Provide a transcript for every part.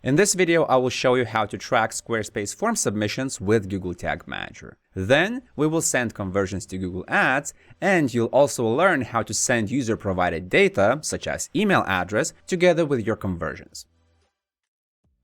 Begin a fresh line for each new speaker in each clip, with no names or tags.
In this video, I will show you how to track Squarespace form submissions with Google Tag Manager. Then we will send conversions to Google Ads, and you'll also learn how to send user-provided data, such as email address, together with your conversions.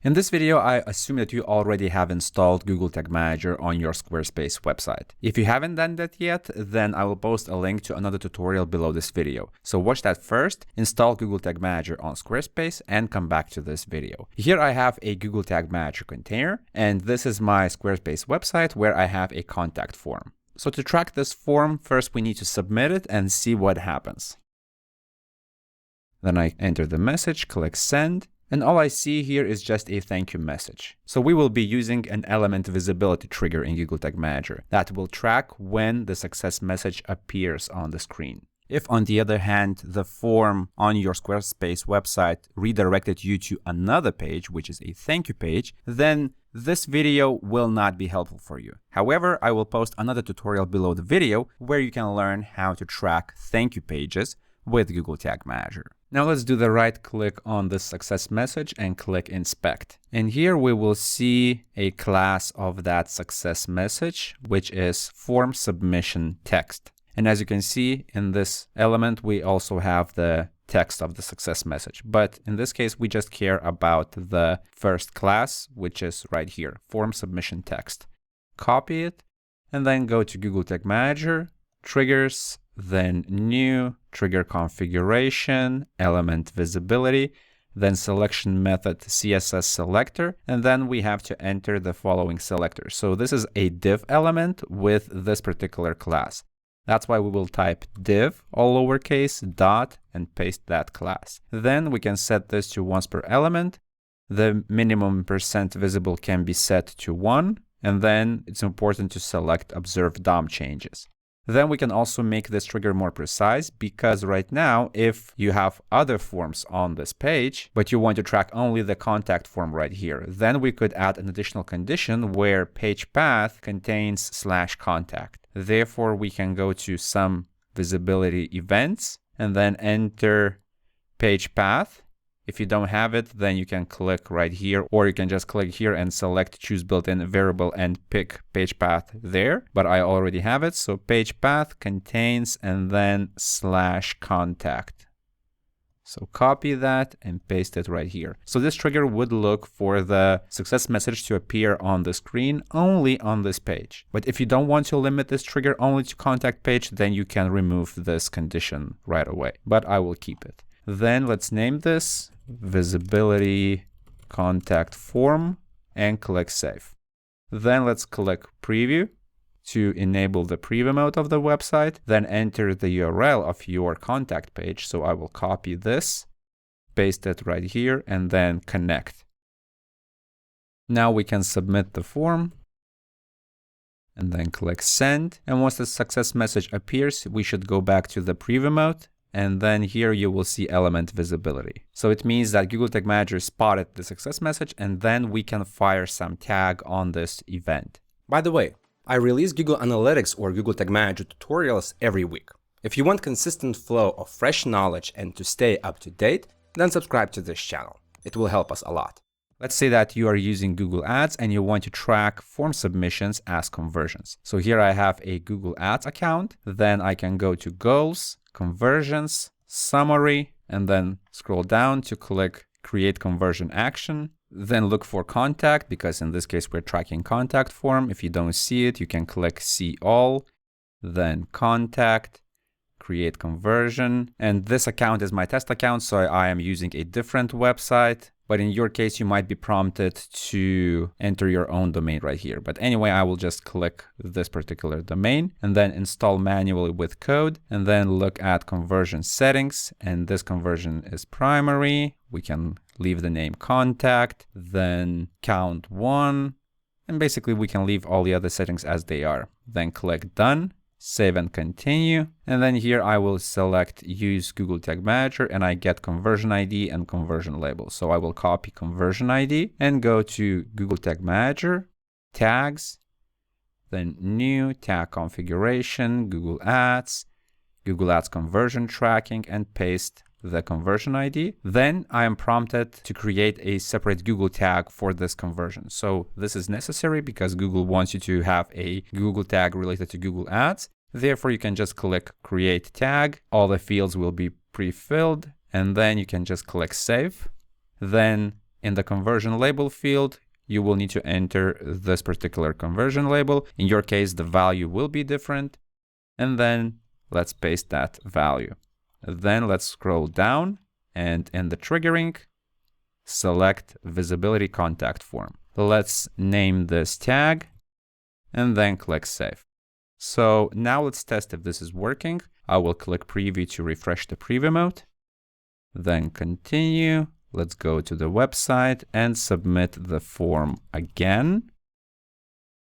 In this video, I assume that you already have installed Google Tag Manager on your Squarespace website. If you haven't done that yet, then I will post a link to another tutorial below this video. So watch that first, install Google Tag Manager on Squarespace, and come back to this video. Here I have a Google Tag Manager container, and this is my Squarespace website where I have a contact form. So to track this form, first we need to submit it and see what happens. Then I enter the message, click send. And all I see here is just a thank you message. So we will be using an element visibility trigger in Google Tag Manager that will track when the success message appears on the screen. If, on the other hand, the form on your Squarespace website redirected you to another page, which is a thank you page, then this video will not be helpful for you. However, I will post another tutorial below the video where you can learn how to track thank you pages with Google Tag Manager. Now let's do the right click on this success message and click inspect. And here we will see a class of that success message, which is form submission text. And as you can see in this element, we also have the text of the success message. But in this case, we just care about the first class, which is right here, form submission text. Copy it and then go to Google Tag Manager, triggers, then new, trigger configuration, element visibility, then selection method CSS selector, and then we have to enter the following selector. So this is a div element with this particular class. That's why we will type div, all lowercase, dot, and paste that class. Then we can set this to once per element. The minimum % visible can be set to 1, and then it's important to select observe DOM changes. Then we can also make this trigger more precise, because right now, if you have other forms on this page, but you want to track only the contact form right here, then we could add an additional condition where page path contains /contact. Therefore, we can go to some visibility events and then enter page path. If you don't have it, then you can click right here, or you can just click here and select choose built-in variable and pick page path there. But I already have it. So page path contains and then /contact. So copy that and paste it right here. So this trigger would look for the success message to appear on the screen only on this page. But if you don't want to limit this trigger only to contact page, then you can remove this condition right away. But I will keep it. Then let's name this visibility contact form and click save. Then let's click preview to enable the preview mode of the website. Then enter the URL of your contact page. So I will copy this, paste it right here, and then connect. Now we can submit the form and then click send. And once the success message appears, we should go back to the preview mode. And then here you will see element visibility. So it means that Google Tag Manager spotted the success message, and then we can fire some tag on this event.
By the way, I release Google Analytics or Google Tag Manager tutorials every week. If you want consistent flow of fresh knowledge and to stay up to date, then subscribe to this channel. It will help us a lot.
Let's say that you are using Google Ads and you want to track form submissions as conversions. So here I have a Google Ads account. Then I can go to Goals, Conversions, Summary, and then scroll down to click Create Conversion Action. Then look for Contact, because in this case we're tracking contact form. If you don't see it, you can click See All, then Contact, Create Conversion. And this account is my test account, so I am using a different website. But in your case, you might be prompted to enter your own domain right here. But anyway, I will just click this particular domain and then install manually with code, and then look at conversion settings. And this conversion is primary. We can leave the name contact, then count 1. And basically we can leave all the other settings as they are. Then click done. Save and continue. And then here I will select use Google Tag Manager, and I get conversion ID and conversion label. So I will copy conversion ID and go to Google Tag Manager, tags, then new, tag configuration, Google Ads conversion tracking, and paste the conversion ID. Then I am prompted to create a separate Google tag for this conversion. So this is necessary because Google wants you to have a Google tag related to Google Ads. Therefore, you can just click Create Tag. All the fields will be pre-filled, and then you can just click Save. Then in the conversion label field, you will need to enter this particular conversion label. In your case, the value will be different. And then let's paste that value. Then let's scroll down, and in the triggering, select Visibility Contact Form. Let's name this tag and then click Save. So now let's test if this is working. I will click Preview to refresh the preview mode. Then continue. Let's go to the website and submit the form again.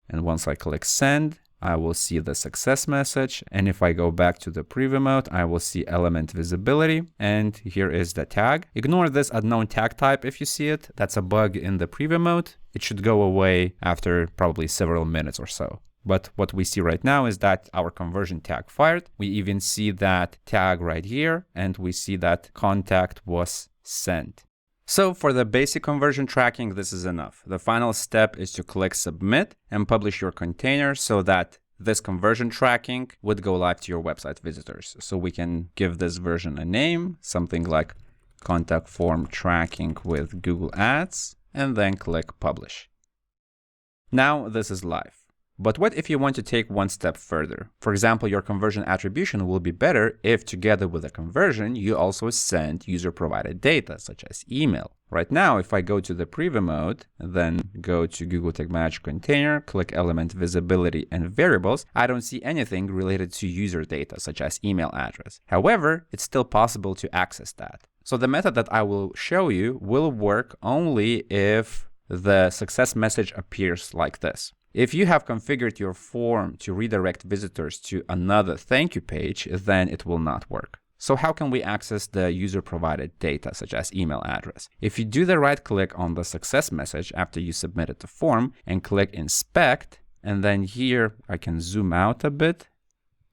And once I click Send, I will see the success message. And if I go back to the preview mode, I will see element visibility. And here is the tag. Ignore this unknown tag type if you see it. That's a bug in the preview mode. It should go away after probably several minutes or so. But what we see right now is that our conversion tag fired. We even see that tag right here, and we see that contact was sent. So for the basic conversion tracking, this is enough. The final step is to click Submit and publish your container so that this conversion tracking would go live to your website visitors. So we can give this version a name, something like Contact Form Tracking with Google Ads, and then click Publish. Now this is live. But what if you want to take one step further? For example, your conversion attribution will be better if together with the conversion, you also send user-provided data, such as email. Right now, if I go to the preview mode, then go to Google Tag Manager container, click Element Visibility and Variables, I don't see anything related to user data, such as email address. However, it's still possible to access that. So the method that I will show you will work only if the success message appears like this. If you have configured your form to redirect visitors to another thank you page, then it will not work. So how can we access the user-provided data, such as email address? If you do the right-click on the success message after you submitted the form and click Inspect, and then here I can zoom out a bit.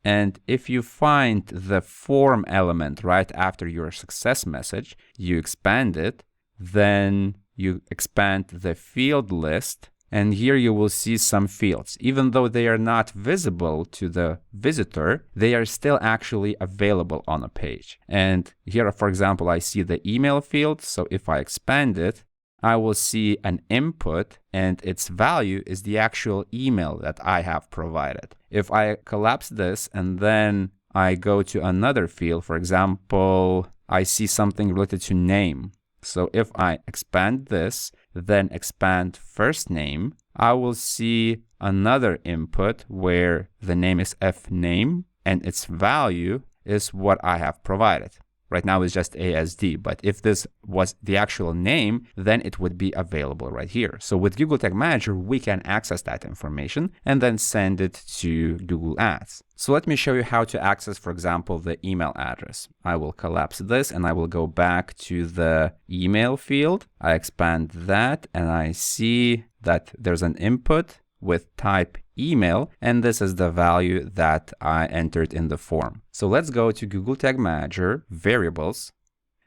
And if you find the form element right after your success message, you expand it, then you expand the field list. And here you will see some fields. Even though they are not visible to the visitor, they are still actually available on a page. And here, for example, I see the email field. So if I expand it, I will see an input, and its value is the actual email that I have provided. If I collapse this and then I go to another field, for example, I see something related to name. So if I expand this, then expand first name, I will see another input where the name is fname and its value is what I have provided. Right now it's just ASD, but if this was the actual name, then it would be available right here. So with Google Tag Manager, we can access that information and then send it to Google Ads. So let me show you how to access, for example, the email address. I will collapse this and I will go back to the email field. I expand that and I see that there's an input with type email, and this is the value that I entered in the form. So let's go to Google Tag Manager, Variables.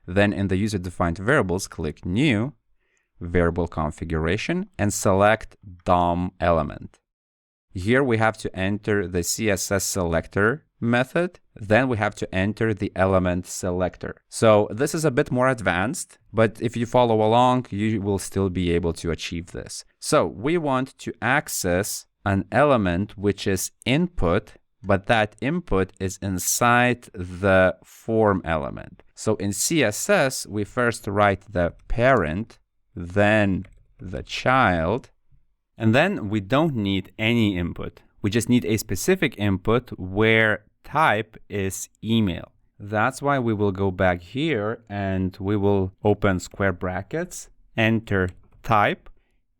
Then in the user-defined variables, click New, Variable Configuration, and select DOM element. Here we have to enter the CSS selector method. Then we have to enter the element selector. So this is a bit more advanced, but if you follow along, you will still be able to achieve this. So we want to access an element which is input, but that input is inside the form element. So in CSS, we first write the parent, then the child, and then we don't need any input. We just need a specific input where type is email. That's why we will go back here and we will open square brackets, enter type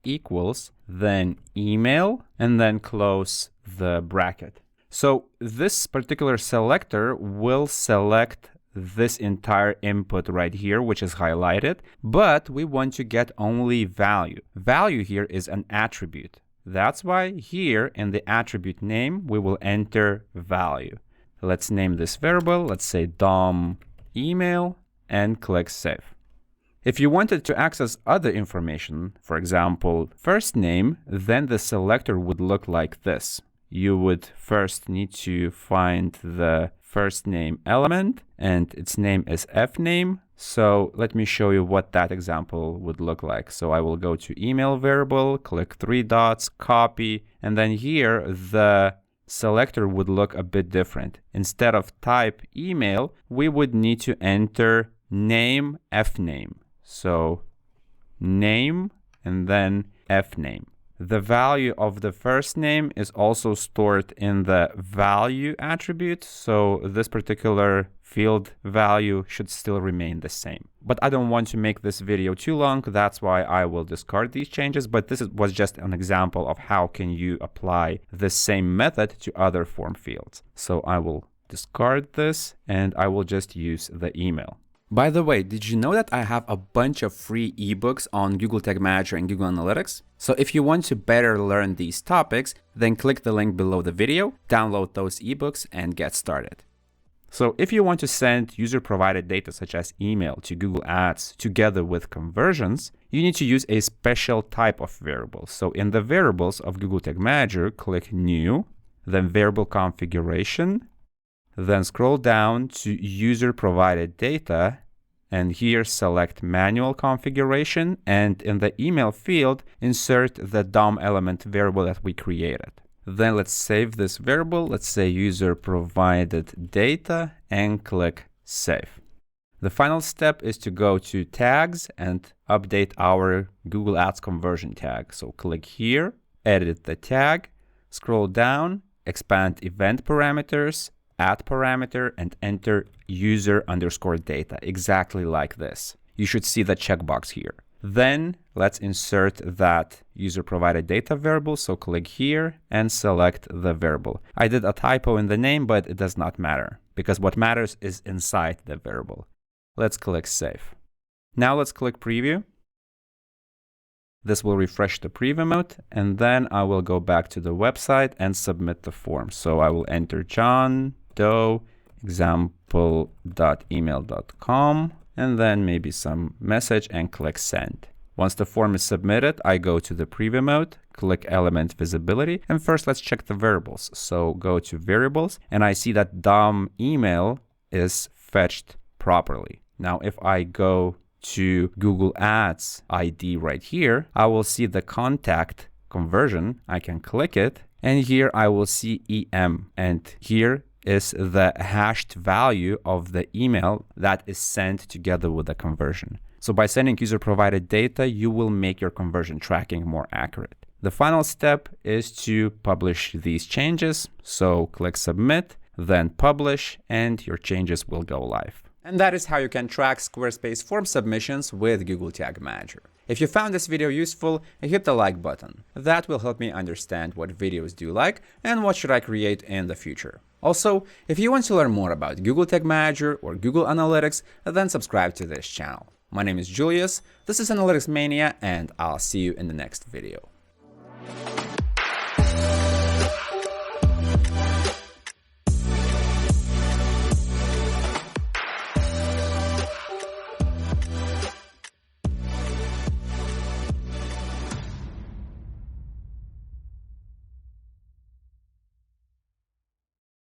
equals, then email, and then close the bracket. So this particular selector will select this entire input right here, which is highlighted, but we want to get only value. Value here is an attribute. That's why here in the attribute name, we will enter value. Let's name this variable. Let's say DOM email, and click Save. If you wanted to access other information, for example, first name, then the selector would look like this. You would first need to find the first name element, and its name is fname. So let me show you what that example would look like. So I will go to email variable, click 3 dots, copy, and then here the selector would look a bit different. Instead of type email, we would need to enter name fname. So name and then fname. The value of the first name is also stored in the value attribute, so this particular field value should still remain the same. But I don't want to make this video too long, that's why I will discard these changes, but this was just an example of how can you apply the same method to other form fields. So I will discard this and I will just use the email. By the way, did you know that I have a bunch of free ebooks on Google Tag Manager and Google Analytics? So if you want to better learn these topics, then click the link below the video, download those ebooks, and get started. So if you want to send user-provided data such as email to Google Ads together with conversions, you need to use a special type of variable. So in the variables of Google Tag Manager, click New, then Variable Configuration, then scroll down to user-provided data, and here select Manual Configuration, and in the email field, insert the DOM element variable that we created. Then let's save this variable, let's say user-provided data, and click Save. The final step is to go to Tags and update our Google Ads conversion tag. So click here, edit the tag, scroll down, expand event parameters, add parameter, and enter user_data, exactly like this. You should see the checkbox here. Then let's insert that user-provided data variable, so click here and select the variable. I did a typo in the name, but it does not matter, because what matters is inside the variable. Let's click Save. Now let's click Preview. This will refresh the preview mode, and then I will go back to the website and submit the form. So I will enter John Doe example.email.com and then maybe some message and click Send. Once the form is submitted, I go to the preview mode, click Element Visibility, and first let's check the variables. So go to Variables, and I see that DOM email is fetched properly. Now if I go to Google Ads ID right here, I will see the contact conversion. I can click it, and here I will see EM, and here is the hashed value of the email that is sent together with the conversion. So by sending user-provided data, you will make your conversion tracking more accurate. The final step is to publish these changes. So click Submit, then Publish, and your changes will go live. And that is how you can track Squarespace form submissions with Google Tag Manager. If you found this video useful, hit the like button. That will help me understand what videos do you like and what should I create in the future. Also, if you want to learn more about Google Tag Manager or Google Analytics, then subscribe to this channel. My name is Julius, this is Analytics Mania, and I'll see you in the next video.